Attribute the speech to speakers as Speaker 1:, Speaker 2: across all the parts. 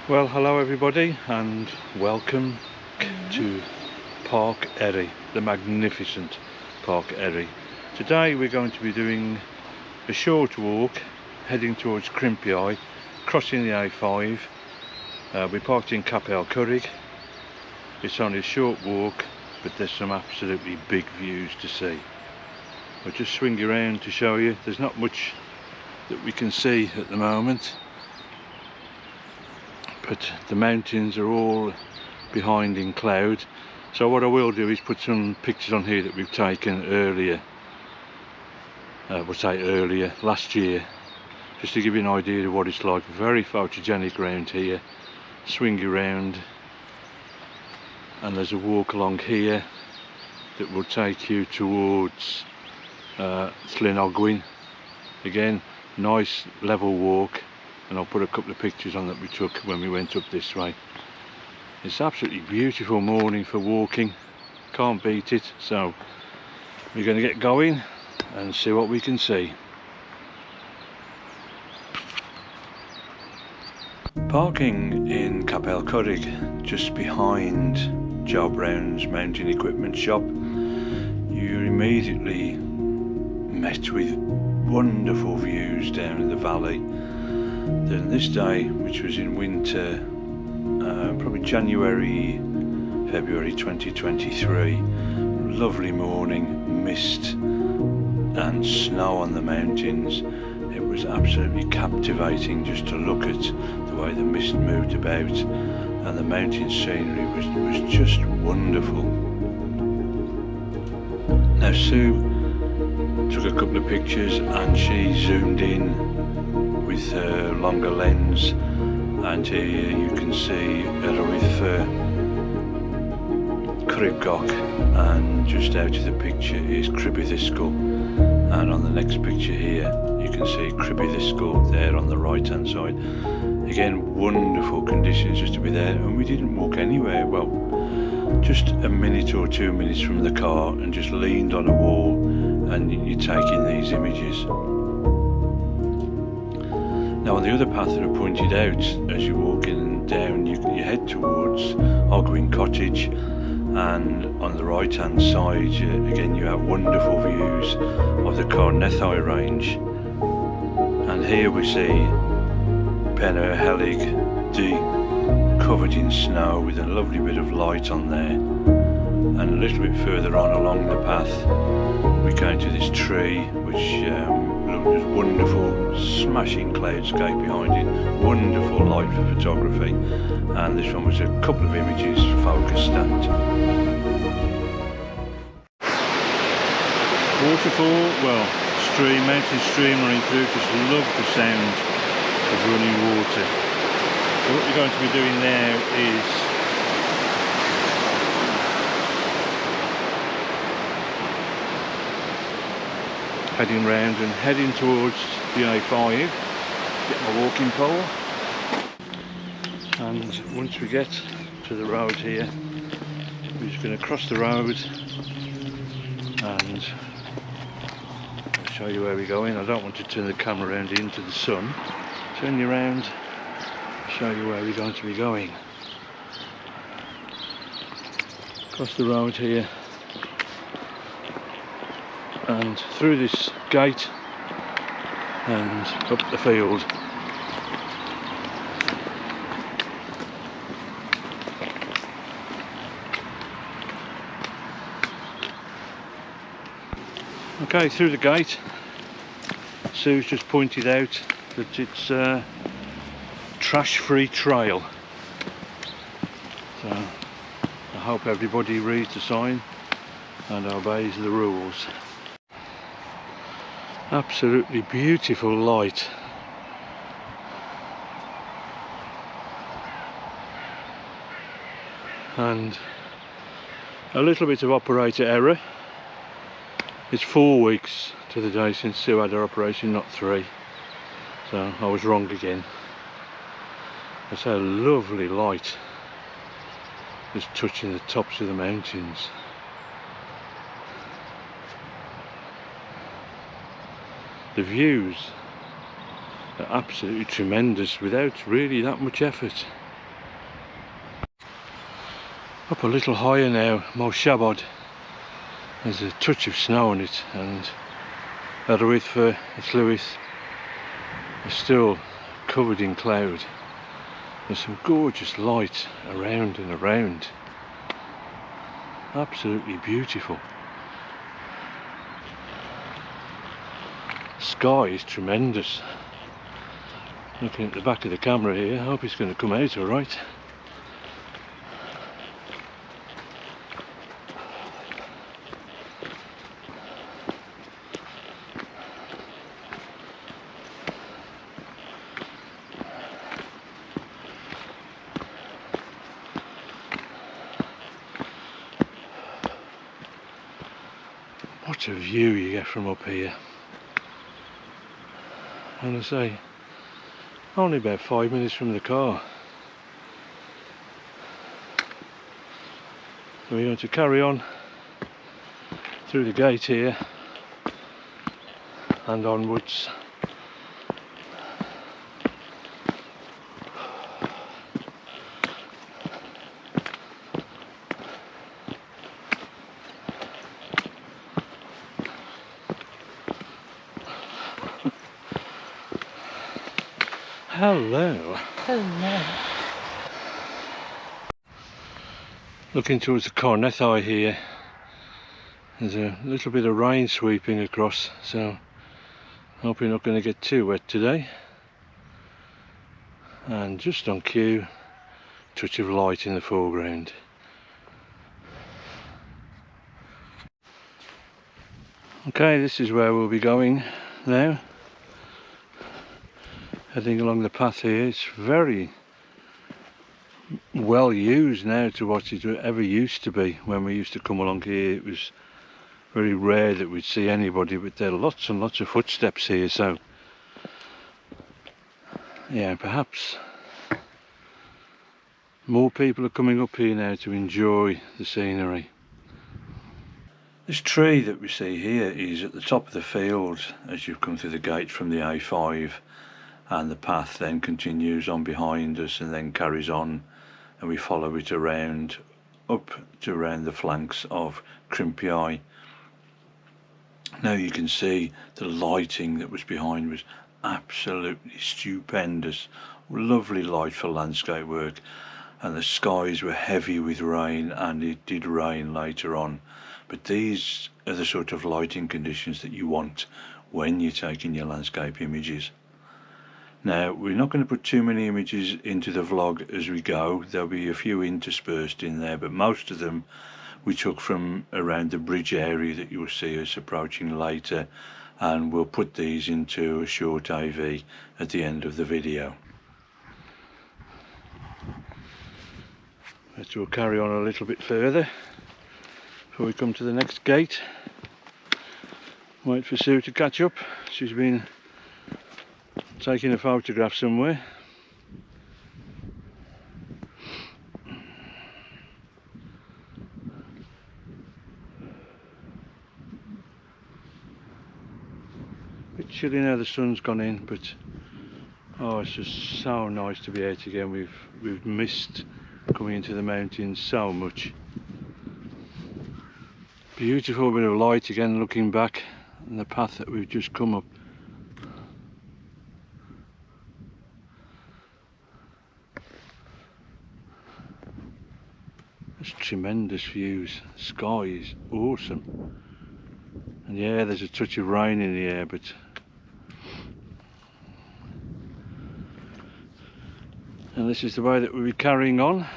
Speaker 1: Well, hello everybody and welcome to Park Erie, the magnificent Park Erie. Today we're going to be doing a short walk heading towards Crimpiau, crossing the A5. We parked in Capel Curig. It's only a short walk, but there's some absolutely big views to see. I'll just swing you around to show you. There's not much that we can see at the moment, but the mountains are all behind in cloud. So what I will do is put some pictures on here that we've taken earlier, last year, just to give you an idea of what it's like. Very photogenic around here. Swing you around, and there's a walk along here that will take you towards Llyn. Again, nice level walk, and I'll put a couple of pictures on that we took when we went up this way. It's absolutely beautiful morning for walking, can't beat it. So we're going to get going and see what we can see. Parking in Capel Curig, just behind Joe Brown's mountain equipment shop, you're immediately met with wonderful views down in the valley. Then this day, which was in winter, probably January, February 2023, lovely morning, mist and snow on the mountains. It was absolutely captivating just to look at the way the mist moved about, and the mountain scenery was just wonderful. Now Sue took a couple of pictures and she zoomed in with her longer lens, and here you can see Erwyth Cribgoch, and just out of the picture is Crimpiau, and on the next picture here you can see Crimpiau there on the right hand side. Again, wonderful conditions just to be there, and we didn't walk anywhere. Well, just a minute or 2 minutes from the car, and just leaned on a wall and you're taking these images. Now on the other path that I pointed out, as you're walking down, you head towards Ogwyn Cottage, and on the right hand side again you have wonderful views of the Carnethai range, and here we see Penner Helig D covered in snow with a lovely bit of light on there. And a little bit further on along the path we came to this tree which looked as wonderful, smashing cloudscape behind it, wonderful light for photography, and this one was a couple of images focus stand. Waterfall, well, mountain stream running through, just love the sound of running water. So what we're going to be doing now is heading round and heading towards the A5, get my walking pole, and once we get to the road here, we're just going to cross the road and I'll show you where we're going. I don't want to turn the camera around into the sun. Turn you around, show you where we're going to be going. Across the road here and through this gate and up the field. Okay, through the gate, Sue's just pointed out that it's a trash-free trail, so I hope everybody reads the sign and obeys the rules. Absolutely beautiful light. And a little bit of operator error. It's 4 weeks to the day since Sue had her operation, not 3. So I was wrong again. It's a lovely light just touching the tops of the mountains. The views are absolutely tremendous without really that much effort. Up a little higher now, more Shabod. There's a touch of snow on it, and Arwythfa, Llywith is still covered in cloud. There's some gorgeous light around and around. Absolutely beautiful. Sky is tremendous. Looking at the back of the camera here, I hope it's going to come out alright. What a view you get from up here. And I say, only about 5 minutes from the car. So we're going to carry on through the gate here and onwards. Hello.
Speaker 2: Hello.
Speaker 1: Looking towards the Cornethai here. There's a little bit of rain sweeping across, so hope you're not going to get too wet today. And just on cue, touch of light in the foreground. Okay, this is where we'll be going now. Heading along the path here. It's very well used now to what it ever used to be. When we used to come along here, it was very rare that we'd see anybody, but there are lots and lots of footsteps here, so yeah, perhaps more people are coming up here now to enjoy the scenery. This tree that we see here is at the top of the field as you've come through the gate from the A5, and the path then continues on behind us and then carries on, and we follow it around up to around the flanks of Crimpiau. Now you can see the lighting that was behind was absolutely stupendous. Lovely light for landscape work, and the skies were heavy with rain, and it did rain later on, but these are the sort of lighting conditions that you want when you're taking your landscape images. Now, we're not going to put too many images into the vlog as we go. There'll be a few interspersed in there, but most of them we took from around the bridge area that you'll see us approaching later, and we'll put these into a short AV at the end of the video. But we'll carry on a little bit further before we come to the next gate. Wait for Sue to catch up. She's been taking a photograph somewhere. Bit chilly now the sun's gone in, but oh, it's just so nice to be out again. We've missed coming into the mountains so much. Beautiful bit of light again looking back on the path that we've just come up. Tremendous views. The sky is awesome, and yeah, there's a touch of rain in the air, but and this is the way that we'll be carrying on.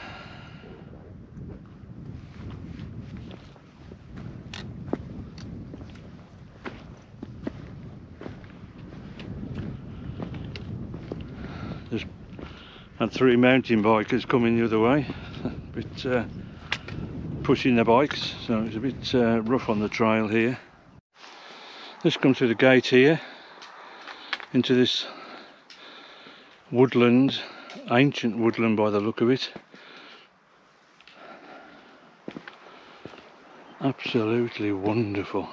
Speaker 1: There's had 3 mountain bikers coming the other way, but pushing their bikes, so it's a bit rough on the trail here. Let's come through the gate here into this woodland, ancient woodland by the look of it. Absolutely wonderful.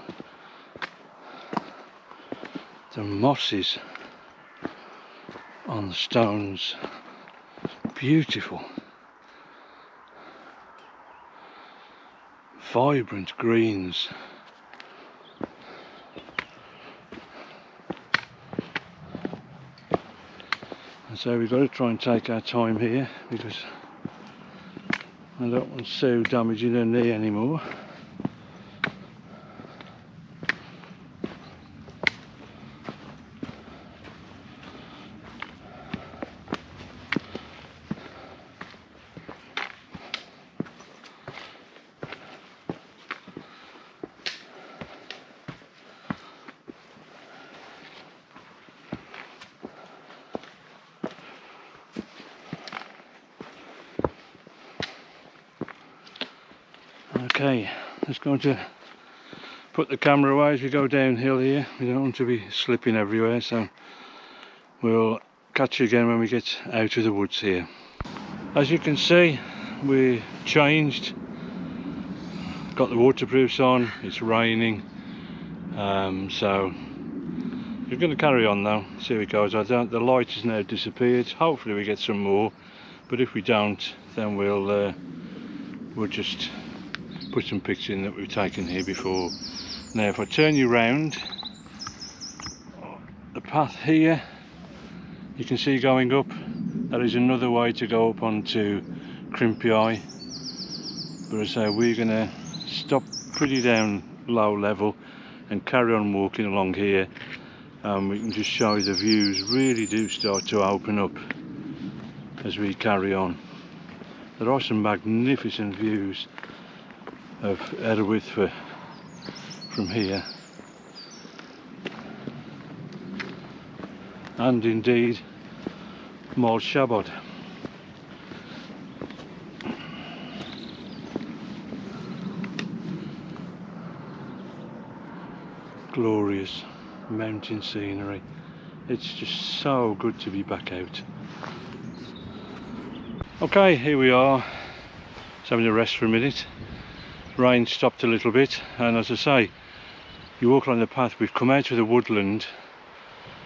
Speaker 1: The mosses on the stones, beautiful. vibrant greens. And so we've got to try and take our time here, because I don't want Sue damaging her knee anymore. Okay, just going to put the camera away as we go downhill here. We don't want to be slipping everywhere, so we'll catch you again when we get out of the woods here. As you can see, we changed, got the waterproofs on, it's raining, so we're going to carry on now, see how it goes. The light has now disappeared. Hopefully we get some more, but if we don't, then we'll just put some pictures in that we've taken here before. Now if I turn you round, the path here you can see going up, there is another way to go up onto Crimpiau, but as I say, we're going to stop pretty down low level and carry on walking along here. We can just show you the views really do start to open up as we carry on. There are some magnificent views of Erwith from here, and indeed Moel Shabod. Glorious mountain scenery. It's just so good to be back out. Okay, here we are, just having a rest for a minute. Rain stopped a little bit, and as I say, you walk along the path. We've come out of the woodland,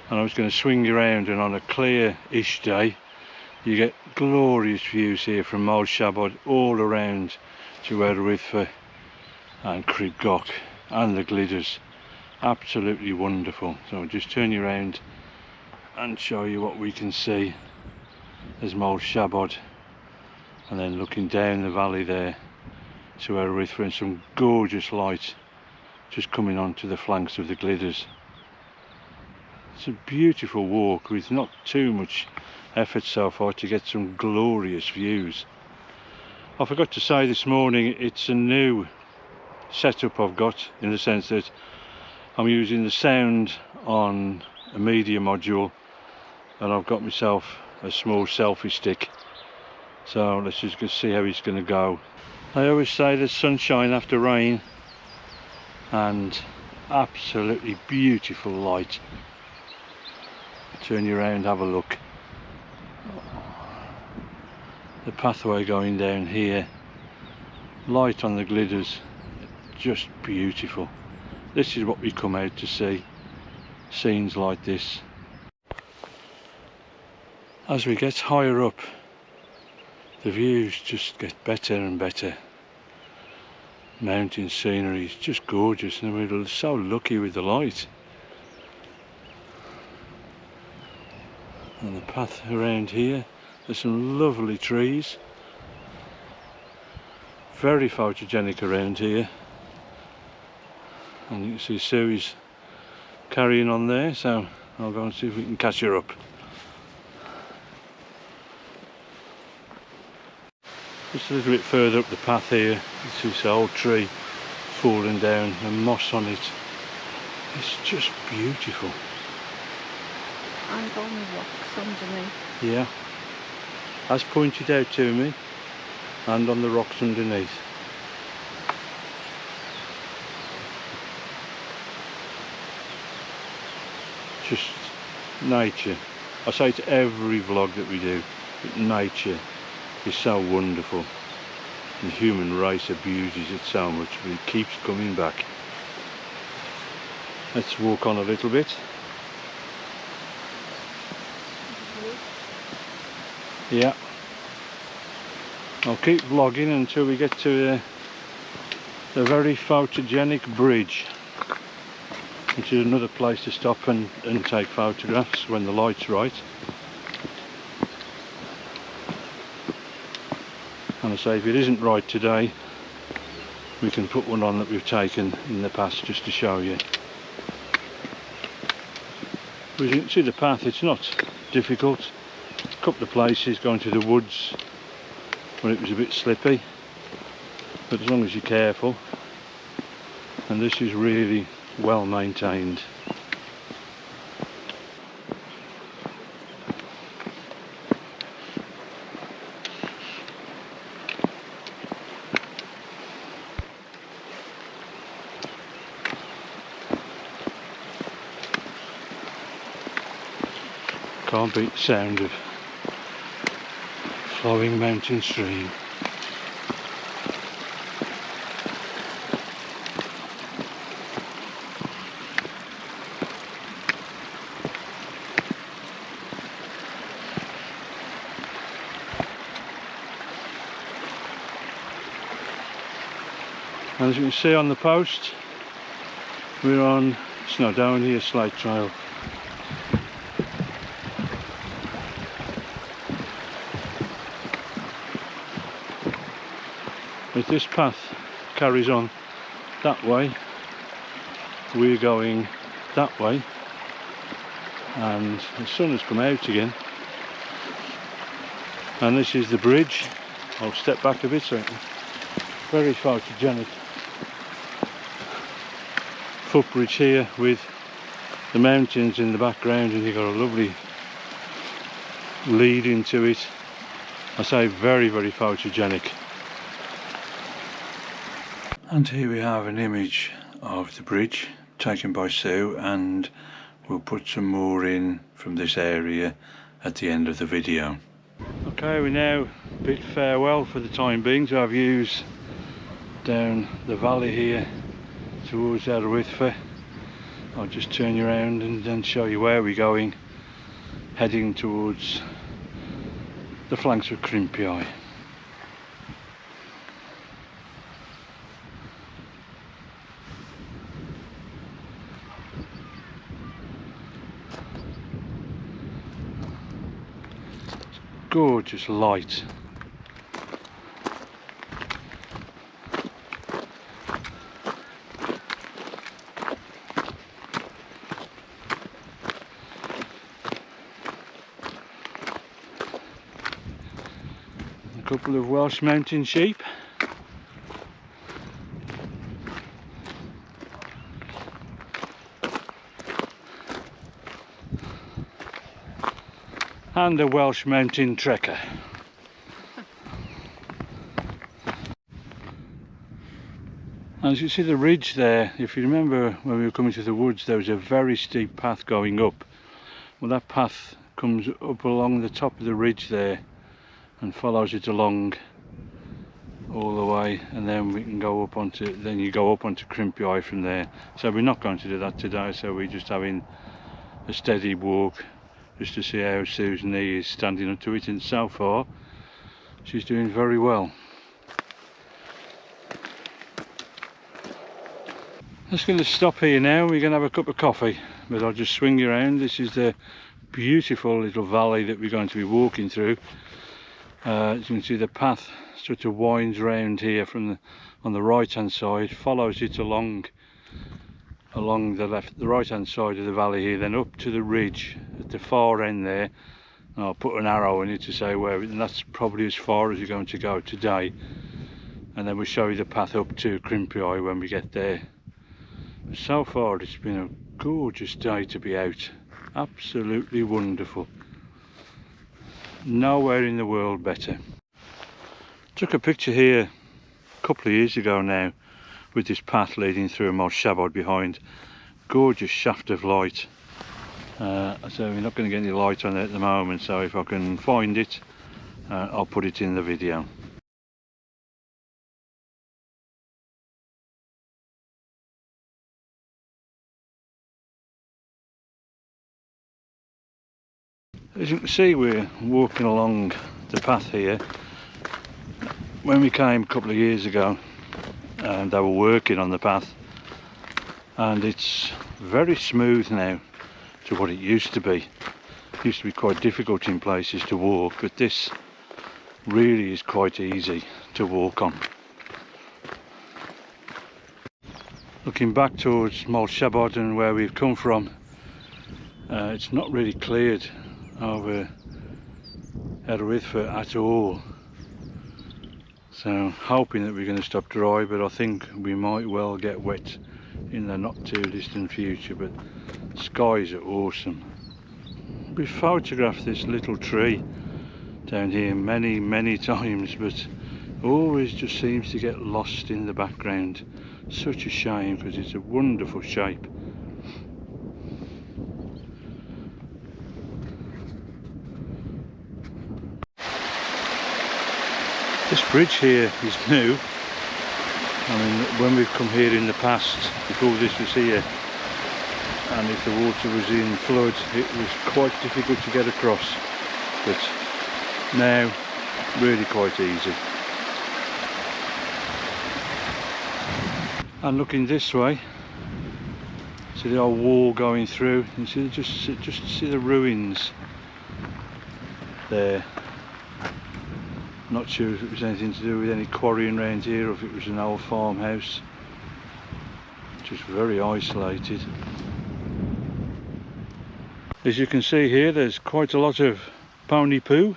Speaker 1: and I was going to swing you around, and on a clear-ish day you get glorious views here from Moel Shabod all around to Erwith and Crimpiau and the Glidders. Absolutely wonderful. So I'll just turn you around and show you what we can see. There's Moel Shabod, and then looking down the valley there to Erwith, and some gorgeous light just coming onto the flanks of the Glidders. It's a beautiful walk with not too much effort so far to get some glorious views. I forgot to say this morning, it's a new setup I've got, in the sense that I'm using the sound on a media module, and I've got myself a small selfie stick. So let's just see how it's going to go. I always say there's sunshine after rain, and absolutely beautiful light. Turn you around, have a look. The pathway going down here, light on the Glidders, just beautiful. This is what we come out to see, scenes like this. As we get higher up, the views just get better and better. Mountain scenery is just gorgeous, and we're so lucky with the light. And the path around here, there's some lovely trees. Very photogenic around here. And you can see Sue's carrying on there, so I'll go and see if we can catch her up. Just a little bit further up the path here, you see this old tree falling down and moss on it. It's just beautiful.
Speaker 2: And on the rocks underneath.
Speaker 1: Yeah, as pointed out to me, and on the rocks underneath. Just nature. I say to every vlog that we do, that nature is so wonderful, and the human race abuses it so much, but it keeps coming back. Let's walk on a little bit. Yeah, I'll keep vlogging until we get to a very photogenic bridge, which is another place to stop and take photographs when the light's right. And I say, if it isn't right today, we can put one on that we've taken in the past just to show you. But as you can see the path, it's not difficult. A couple of places going to the woods where it was a bit slippy, but as long as you're careful, and this is really well maintained. Can't beat the sound of flowing mountain stream. As you can see on the post, we're on Snowdonia Slate Trail. If this path carries on that way, we're going that way, and the sun has come out again, and this is the bridge. I'll step back a bit so very photogenic footbridge here with the mountains in the background, and you've got a lovely lead into it. I say very, very photogenic. And here we have an image of the bridge taken by Sue, and we'll put some more in from this area at the end of the video. Okay, we now bid farewell for the time being to our views down the valley here towards Erwythfa. I'll just turn you around and then show you where we're going, heading towards the flanks of Crimpiau. Gorgeous light. A couple of Welsh mountain sheep. And a Welsh mountain trekker. As you see the ridge there, if you remember when we were coming to the woods, there was a very steep path going up. Well, that path comes up along the top of the ridge there and follows it along all the way, and then we can go up onto, then you go up onto Crimpiau from there. So we're not going to do that today, so we're just having a steady walk just to see how Sue's knee is standing up to it, and so far she's doing very well. Just going to stop here now. We're going to have a cup of coffee, but I'll just swing you around. This is the beautiful little valley that we're going to be walking through. As you can see, the path sort of winds round here from on the right hand side, follows it along the right hand side of the valley here, then up to the ridge at the far end there, and I'll put an arrow in it to say where, and that's probably as far as you're going to go today, and then we'll show you the path up to Crimpiau when we get there. So far it's been a gorgeous day to be out, absolutely wonderful, nowhere in the world better. Took a picture here a couple of years ago now with this path leading through a moss shabod behind. Gorgeous shaft of light. So we're not going to get any light on it at the moment, so if I can find it, I'll put it in the video. As you can see, we're walking along the path here. When we came a couple of years ago, and they were working on the path, and it's very smooth now to what it used to be. It used to be quite difficult in places to walk, but this really is quite easy to walk on. Looking back towards Molshabod and where we've come from, it's not really cleared over Erwyddfa at all. So hoping that we're going to stop dry, but I think we might well get wet in the not too distant future. But skies are awesome. We photographed this little tree down here many times, but always just seems to get lost in the background. Such a shame, because it's a wonderful shape. This bridge here is new. I mean, when we've come here in the past, before this was here, and if the water was in flood, it was quite difficult to get across, but now really quite easy. And looking this way, see the old wall going through, you see, just see the ruins there. Not sure if it was anything to do with any quarrying around here, or if it was an old farmhouse. Just very isolated. As you can see here, there's quite a lot of pony poo.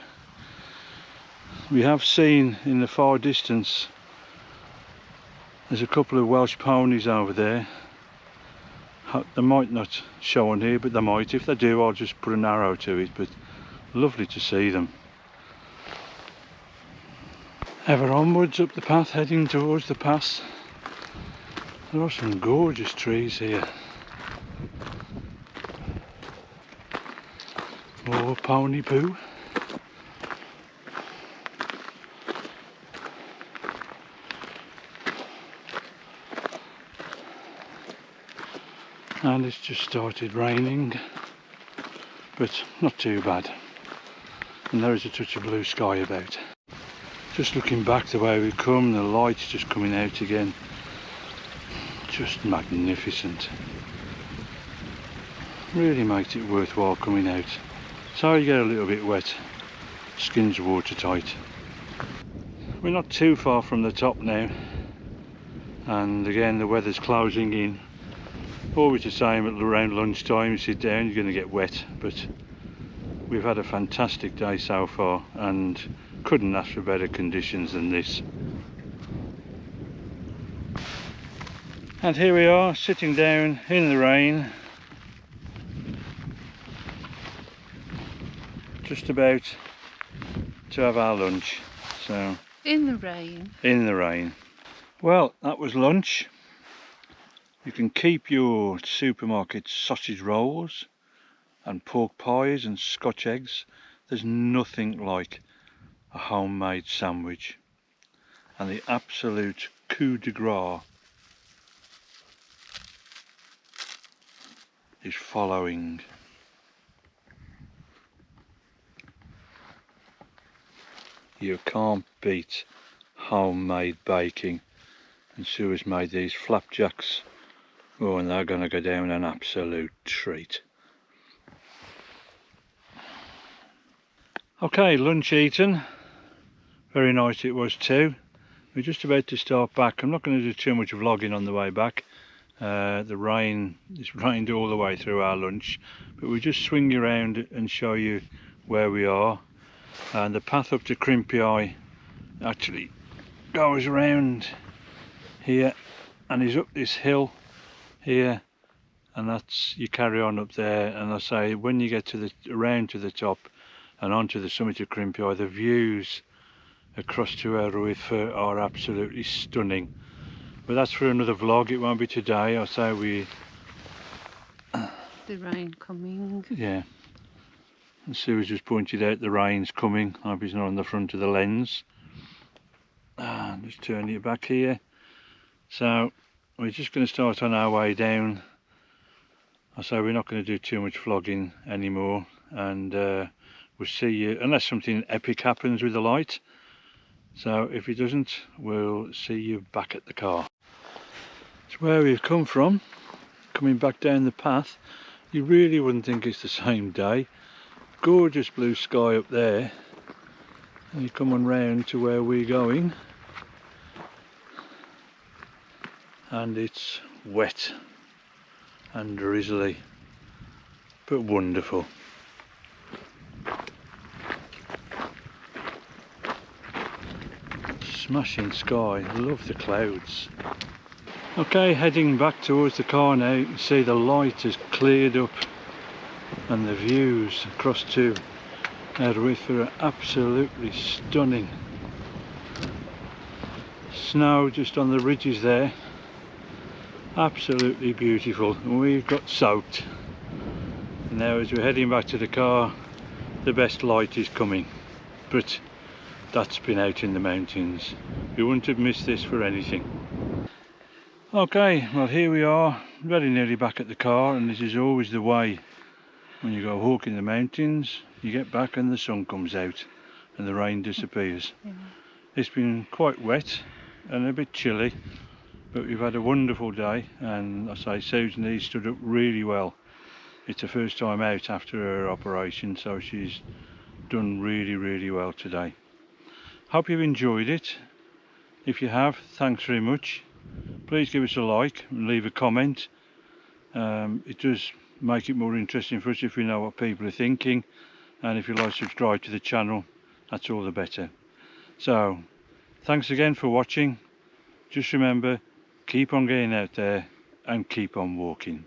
Speaker 1: We have seen in the far distance, there's a couple of Welsh ponies over there. They might not show on here, but they might. If they do, I'll just put an arrow to it, but lovely to see them. Ever onwards up the path, heading towards the pass. There are some gorgeous trees here. More pony poo. And it's just started raining, but not too bad. And there is a touch of blue sky about. Just looking back the way we've come, the light's just coming out again. Just magnificent. Really makes it worthwhile coming out. So you get a little bit wet, skin's watertight. We're not too far from the top now, and again the weather's closing in. Always the same at around lunchtime, you sit down, you're going to get wet, but we've had a fantastic day so far and couldn't ask for better conditions than this. And here we are, sitting down in the rain, just about to have our lunch. So
Speaker 2: In the rain.
Speaker 1: In the rain. Well, that was lunch. You can keep your supermarket sausage rolls and pork pies and Scotch eggs. There's nothing like a homemade sandwich. And the absolute coup de grace is following. You can't beat homemade baking. And Sue's made these flapjacks. Oh, and they're going to go down an absolute treat. Okay, lunch eaten. Very nice it was too. We're just about to start back. I'm not going to do too much vlogging on the way back. It's rained all the way through our lunch, but we'll just swing around and show you where we are. And the path up to Crimpiau actually goes around here and is up this hill here, and that's, you carry on up there, and I say when you get to the around to the top and onto the summit of Crimpiau, the views across to Erwyddfa are absolutely stunning. But that's for another vlog, it won't be today. I say
Speaker 2: The rain coming.
Speaker 1: Yeah, and Sue has just pointed out the rain's coming. I hope it's not on the front of the lens. Just turn it back here. So we're just going to start on our way down. I say we're not going to do too much vlogging anymore, and we'll see you, unless something epic happens with the light, So if he doesn't, we'll see you back at the car. It's where we've come from, coming back down the path. You really wouldn't think it's the same day. Gorgeous blue sky up there, and you're coming round to where we're going, and it's wet and drizzly, but wonderful. Smashing sky, love the clouds. Okay, heading back towards the car now. You can see the light has cleared up and the views across to Erwith are absolutely stunning. Snow just on the ridges there, absolutely beautiful. And we've got soaked. Now as we're heading back to the car, the best light is coming, but that's been out in the mountains. We wouldn't have missed this for anything. Okay, well here we are, very nearly back at the car, and this is always the way when you go walking the mountains. You get back and the sun comes out and the rain disappears. It's been quite wet and a bit chilly, but we've had a wonderful day, and I say Susan stood up really well. It's her first time out after her operation, so she's done really well today. Hope you've enjoyed it. If you have, thanks very much. Please give us a like and leave a comment. It does make it more interesting for us if we know what people are thinking, and if you like, subscribe to the channel, that's all the better. So thanks again for watching. Just remember, keep on getting out there and keep on walking.